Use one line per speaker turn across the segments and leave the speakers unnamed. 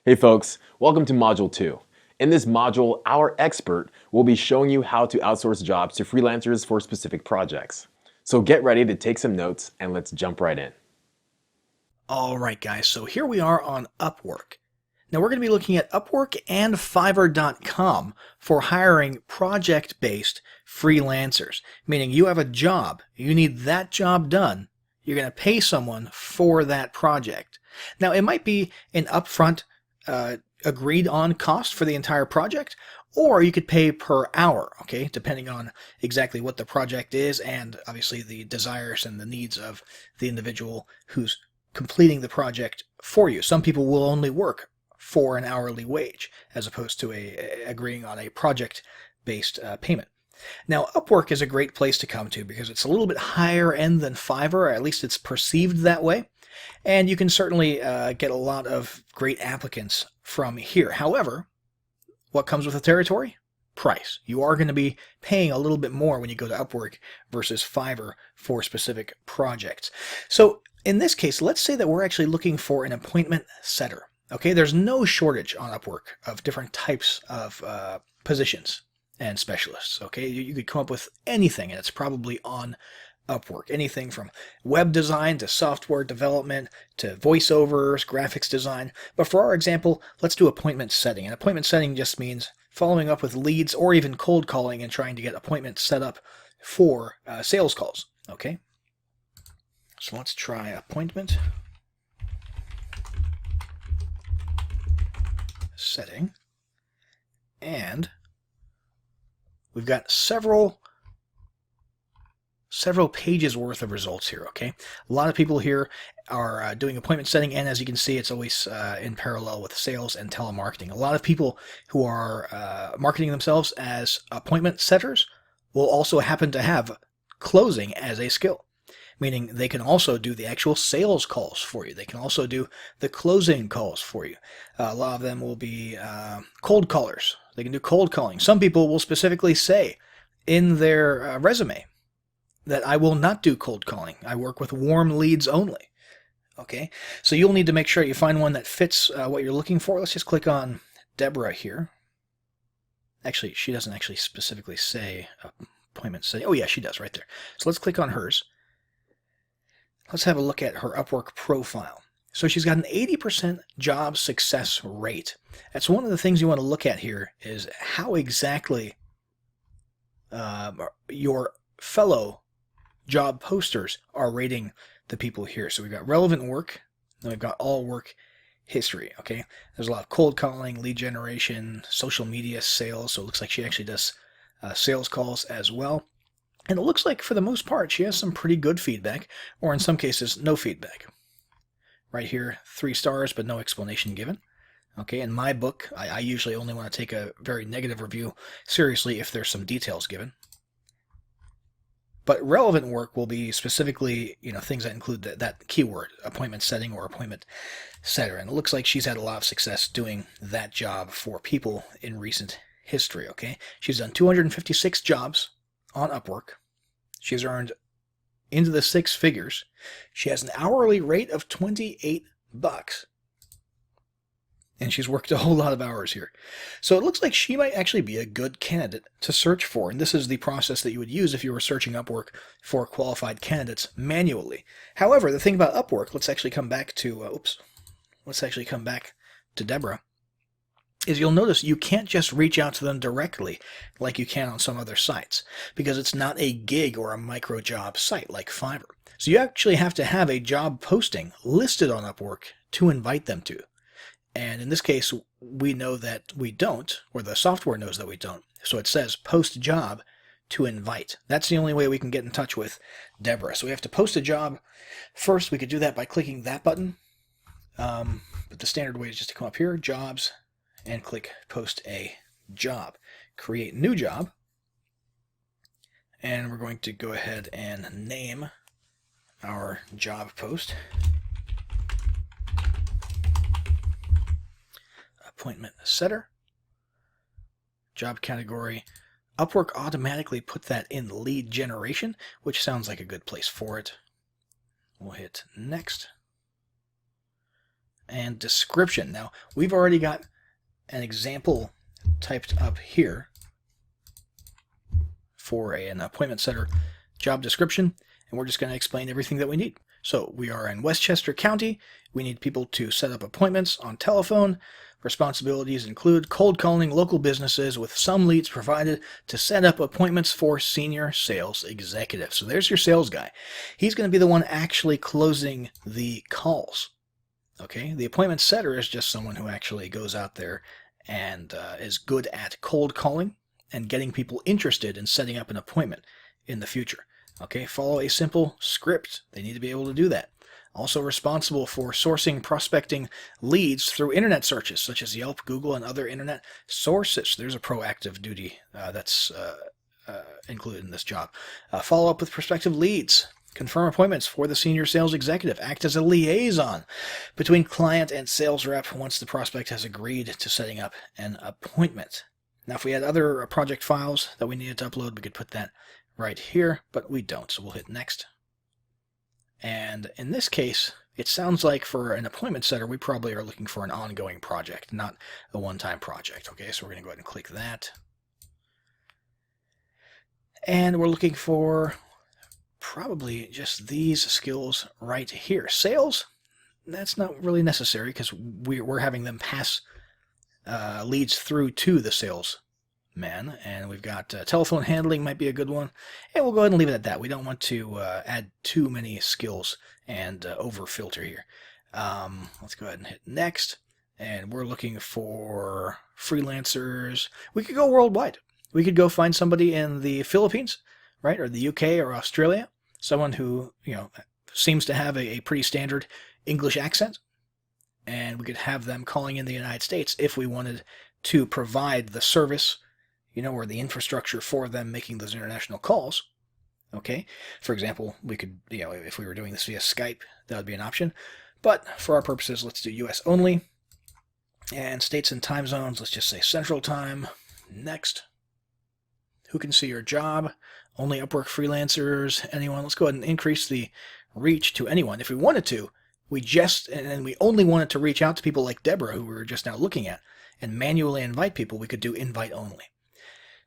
Hey folks, welcome to Module 2. In this module, our expert will be showing you how to outsource jobs to freelancers for specific projects. So get ready to take some notes and let's jump right in.
All right, guys, so here we are on Upwork. Now we're going to be looking at Upwork and Fiverr.com for hiring project-based freelancers, meaning you have a job, you need that job done, you're going to pay someone for that project. Now it might be an upfront agreed on cost for the entire project, or you could pay per hour, okay, depending on exactly what the project is and obviously the desires and the needs of the individual who's completing the project for you. Some people will only work for an hourly wage as opposed to agreeing on a project-based payment. Now, Upwork is a great place to come to because it's a little bit higher end than Fiverr, or at least it's perceived that way. And you can certainly get a lot of great applicants from here. However, what comes with the territory? Price. You are going to be paying a little bit more when you go to Upwork versus Fiverr for specific projects. So in this case, let's say that we're actually looking for an appointment setter. Okay, there's no shortage on Upwork of different types of positions and specialists. Okay, you could come up with anything, and it's probably on Upwork. Anything from web design to software development to voiceovers, graphics design. But for our example, let's do appointment setting. And appointment setting just means following up with leads or even cold calling and trying to get appointments set up for sales calls. Okay, so let's try appointment setting. And we've got several pages worth of results here, okay? A lot of people here are doing appointment setting, and as you can see, it's always in parallel with sales and telemarketing. A lot of people who are marketing themselves as appointment setters will also happen to have closing as a skill, meaning they can also do the actual sales calls for you. They can also do the closing calls for you. A lot of them will be cold callers. They can do cold calling. Some people will specifically say in their resume that I will not do cold calling. I work with warm leads only. Okay, so you'll need to make sure you find one that fits what you're looking for. Let's just click on Deborah here. Actually, she doesn't actually specifically say appointment setting. Oh yeah, she does right there. So let's click on hers. Let's have a look at her Upwork profile. So she's got an 80% job success rate. That's one of the things you want to look at here is how exactly your fellow job posters are rating the people here. So we've got relevant work, then we've got all work history, okay? There's a lot of cold calling, lead generation, social media sales, so it looks like she actually does sales calls as well. And it looks like for the most part she has some pretty good feedback, or in some cases no feedback. Right here, 3 stars but no explanation given. Okay, in my book, I usually only want to take a very negative review seriously if there's some details given. But relevant work will be specifically, things that include that keyword, appointment setting or appointment setter. And it looks like she's had a lot of success doing that job for people in recent history, okay? She's done 256 jobs on Upwork. She's earned into the 6 figures. She has an hourly rate of $28. And she's worked a whole lot of hours here. So it looks like she might actually be a good candidate to search for. And this is the process that you would use if you were searching Upwork for qualified candidates manually. However, the thing about Upwork, let's actually come back to Deborah, is you'll notice you can't just reach out to them directly like you can on some other sites, because it's not a gig or a micro job site like Fiverr. So you actually have to have a job posting listed on Upwork to invite them to. And in this case, we know that we don't, or the software knows that we don't. So it says post job to invite. That's the only way we can get in touch with Deborah. So we have to post a job. First, we could do that by clicking that button. But the standard way is just to come up here, jobs, and click post a job. Create new job. And we're going to go ahead and name our job post. Appointment setter. Job category. Upwork automatically put that in lead generation, which sounds like a good place for it. We'll hit next. and description. Now, we've already got an example typed up here for an appointment setter job description, and we're just going to explain everything that we need. So we are in Westchester County. We need people to set up appointments on telephone. Responsibilities include cold calling local businesses with some leads provided to set up appointments for senior sales executives. So there's your sales guy. He's going to be the one actually closing the calls. Okay, the appointment setter is just someone who actually goes out there and is good at cold calling and getting people interested in setting up an appointment in the future. Okay, follow a simple script. They need to be able to do that. Also responsible for sourcing prospecting leads through internet searches such as Yelp, Google, and other internet sources. There's a proactive duty that's included in this job. Follow up with prospective leads. Confirm appointments for the senior sales executive. Act as a liaison between client and sales rep once the prospect has agreed to setting up an appointment. Now, if we had other project files that we needed to upload, we could put that right here, but we don't, so we'll hit next. And in this case, it sounds like for an appointment setter, we probably are looking for an ongoing project, not a one-time project. Okay, so we're going to go ahead and click that. And we're looking for probably just these skills right here. Sales, that's not really necessary because we're having them pass leads through to the sales man, and we've got telephone handling might be a good one, and we'll go ahead and leave it at that. We don't want to add too many skills and over filter here. Let's go ahead and hit next, and we're looking for freelancers. We could go worldwide. We could go find somebody in the Philippines, right, or the UK or Australia, someone who seems to have a pretty standard English accent, and we could have them calling in the United States if we wanted to provide the service, or the infrastructure for them making those international calls. Okay, for example, we could, if we were doing this via Skype, that would be an option. But for our purposes, let's do US only. And states and time zones, let's just say Central Time. Next. Who can see your job? Only Upwork freelancers, anyone. Let's go ahead and increase the reach to anyone. If we wanted to, and we only wanted to reach out to people like Deborah, who we were just now looking at, and manually invite people, we could do invite only.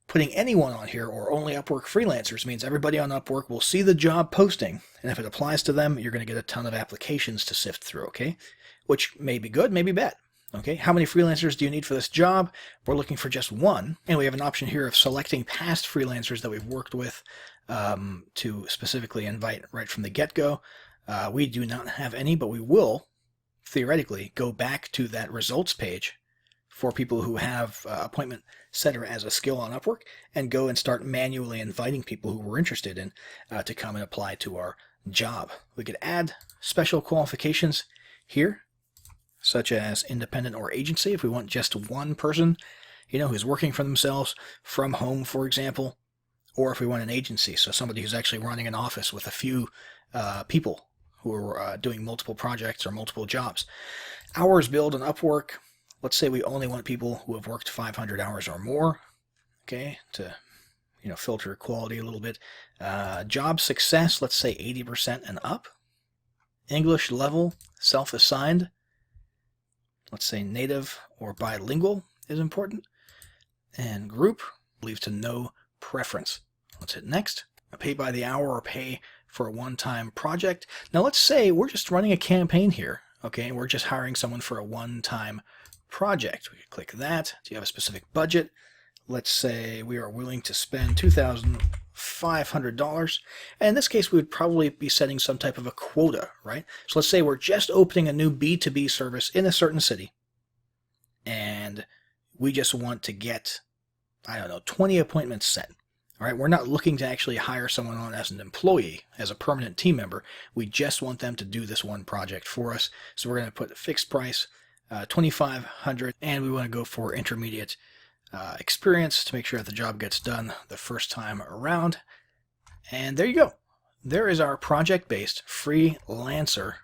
Putting anyone on here or only Upwork freelancers means everybody on Upwork will see the job posting, and if it applies to them, you're going to get a ton of applications to sift through, okay? Which may be good, may be bad, okay? How many freelancers do you need for this job? We're looking for just one, and we have an option here of selecting past freelancers that we've worked with to specifically invite right from the get-go. We do not have any, but we will, theoretically, go back to that results page for people who have appointment setter as a skill on Upwork and go and start manually inviting people who we're interested in to come and apply to our job. We could add special qualifications here, such as independent or agency, if we want just one person, who's working for themselves from home, for example, or if we want an agency, so somebody who's actually running an office with a few people who are doing multiple projects or multiple jobs. Hours billed on Upwork. Let's say we only want people who have worked 500 hours or more, okay, to filter quality a little bit. Job success, let's say 80% and up. English level, self-assigned, let's say native or bilingual is important. And group, leave to no preference. Let's hit next. Pay by the hour or pay for a one-time project. Now let's say we're just running a campaign here, okay, and we're just hiring someone for a one-time project. We could click that. Do you have a specific budget? Let's say we are willing to spend $2,500. And in this case, we would probably be setting some type of a quota, right? So let's say we're just opening a new B2B service in a certain city. And we just want to get, 20 appointments set. All right, we're not looking to actually hire someone on as an employee, as a permanent team member. We just want them to do this one project for us. So we're going to put a fixed price, $2,500, and we want to go for intermediate experience to make sure that the job gets done the first time around. And there you go. There is our project-based freelancer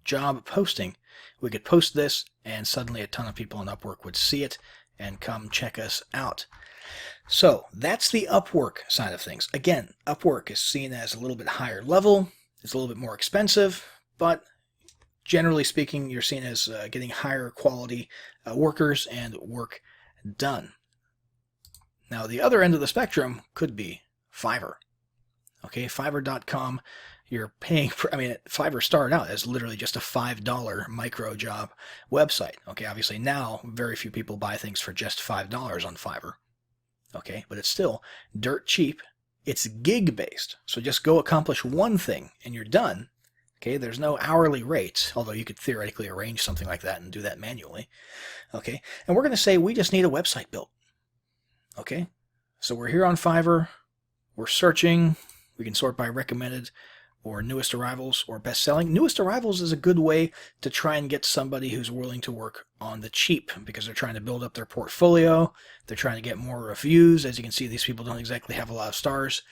job posting. We could post this, and suddenly a ton of people on Upwork would see it and come check us out. So that's the Upwork side of things. Again, Upwork is seen as a little bit higher level. It's a little bit more expensive, but generally speaking, you're seen as getting higher quality workers and work done. Now, the other end of the spectrum could be Fiverr. Okay, Fiverr.com, you're paying for, Fiverr started out as literally just a $5 micro job website. Okay, obviously now very few people buy things for just $5 on Fiverr. Okay, but it's still dirt cheap. It's gig based. So just go accomplish one thing and you're done. Okay, there's no hourly rates, although you could theoretically arrange something like that and do that manually. Okay, and we're going to say we just need a website built. Okay, so we're here on Fiverr. We're searching. We can sort by recommended or newest arrivals or best selling. Newest arrivals is a good way to try and get somebody who's willing to work on the cheap because they're trying to build up their portfolio. They're trying to get more reviews. As you can see, these people don't exactly have a lot of stars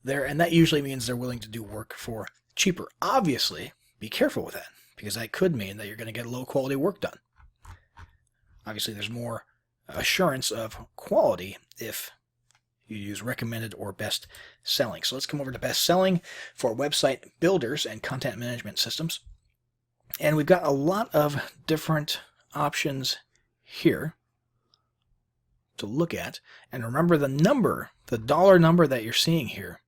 there, and that usually means they're willing to do work for cheaper. Obviously, be careful with that because that could mean that you're going to get low quality work done. Obviously, there's more assurance of quality if you use recommended or best selling. So let's come over to best selling for website builders and content management systems. And we've got a lot of different options here to look at. And remember the number, the dollar number that you're seeing here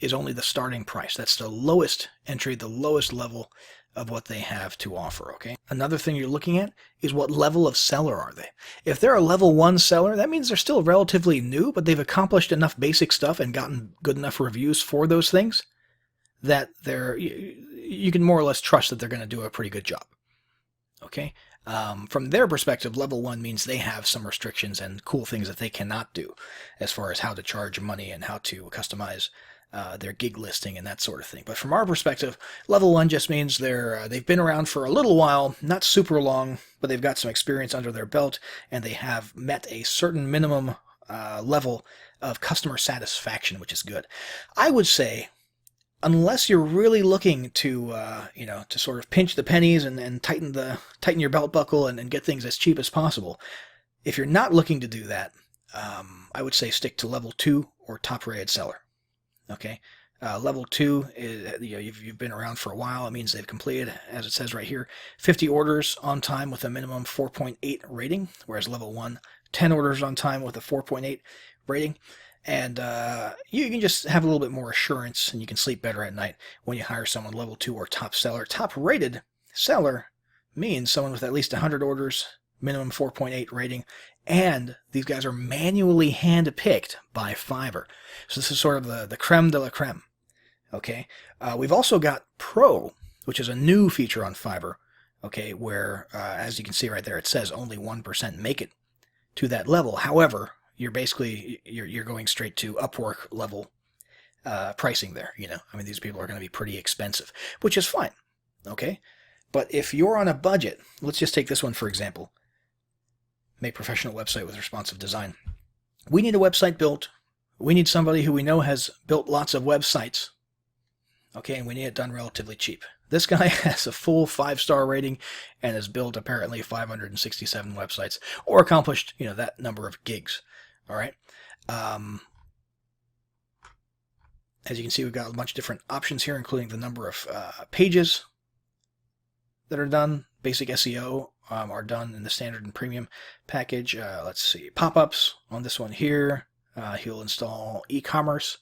is only the starting price. That's the lowest entry, the lowest level of what they have to offer, okay? Another thing you're looking at is what level of seller are they. If they're a level 1 seller, that means they're still relatively new, but they've accomplished enough basic stuff and gotten good enough reviews for those things that you can more or less trust that they're going to do a pretty good job, okay? From their perspective, level 1 means they have some restrictions and cool things that they cannot do as far as how to charge money and how to customize their gig listing and that sort of thing. But from our perspective, level 1 just means they've been around for a little while, not super long, but they've got some experience under their belt and they have met a certain minimum level of customer satisfaction, which is good. I would say, unless you're really looking to to sort of pinch the pennies and tighten your belt buckle and get things as cheap as possible, if you're not looking to do that, I would say stick to level 2 or top rated seller. Okay, level 2 is you've been around for a while. It means they've completed, as it says right here, 50 orders on time with a minimum 4.8 rating, whereas level 1, 10 orders on time with a 4.8 rating. And you can just have a little bit more assurance and you can sleep better at night when you hire someone level 2 or top seller. Top rated seller means someone with at least 100 orders, minimum 4.8 rating, and these guys are manually hand-picked by Fiverr. So this is sort of the creme de la creme. Okay, we've also got Pro, which is a new feature on Fiverr. Okay, where as you can see right there, it says only 1% make it to that level. However, you're going straight to Upwork level pricing there. These people are going to be pretty expensive, which is fine. Okay, but if you're on a budget, let's just take this one for example. Make professional website with responsive design. We need a website built. We need somebody who we know has built lots of websites. Okay, and we need it done relatively cheap. This guy has a full 5-star rating and has built apparently 567 websites or accomplished, that number of gigs. All right. As you can see, we've got a bunch of different options here, including the number of pages that are done. Basic SEO are done in the standard and premium package. Let's see, pop-ups on this one here. He'll install e-commerce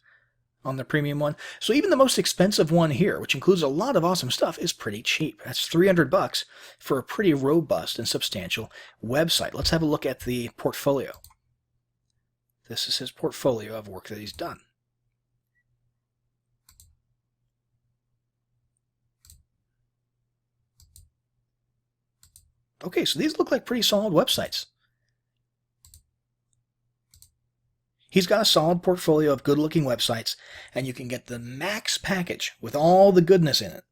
on the premium one. So even the most expensive one here, which includes a lot of awesome stuff, is pretty cheap. That's $300 for a pretty robust and substantial website. Let's have a look at the portfolio. This is his portfolio of work that he's done. Okay, so these look like pretty solid websites. He's got a solid portfolio of good-looking websites, and you can get the max package with all the goodness in it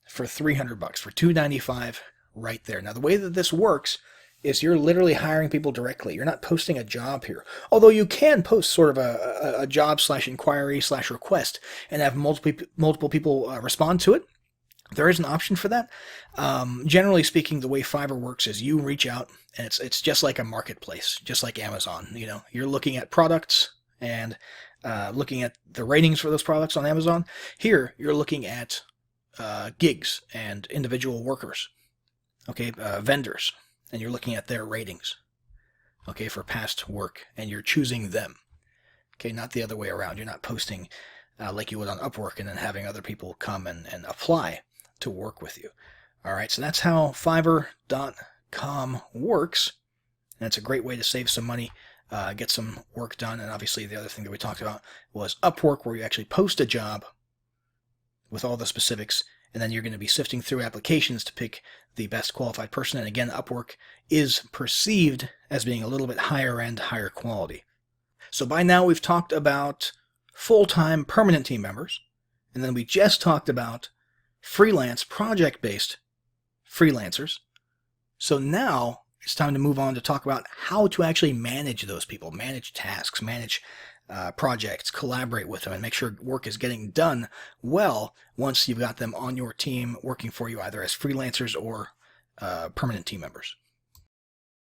for $300, for $295 right there. Now, the way that this works is you're literally hiring people directly. You're not posting a job here. Although you can post sort of a job/inquiry/request and have multiple people respond to it. There is an option for that. Generally speaking, the way Fiverr works is you reach out, and it's just like a marketplace, just like Amazon. You're looking at products and looking at the ratings for those products on Amazon. Here, you're looking at gigs and individual workers, okay, vendors, and you're looking at their ratings, okay, for past work, and you're choosing them, okay, not the other way around. You're not posting like you would on Upwork and then having other people come and apply to work with you. All right, so that's how Fiverr.com works, and it's a great way to save some money, get some work done. And obviously the other thing that we talked about was Upwork, where you actually post a job with all the specifics, and then you're going to be sifting through applications to pick the best qualified person. And again, Upwork is perceived as being a little bit higher end, higher quality. So by now we've talked about full-time permanent team members, and then we just talked about freelance project-based freelancers. So now it's time to move on to talk about how to actually manage those people, manage tasks, manage projects, collaborate with them, and make sure work is getting done well once you've got them on your team working for you, either as freelancers or permanent team members.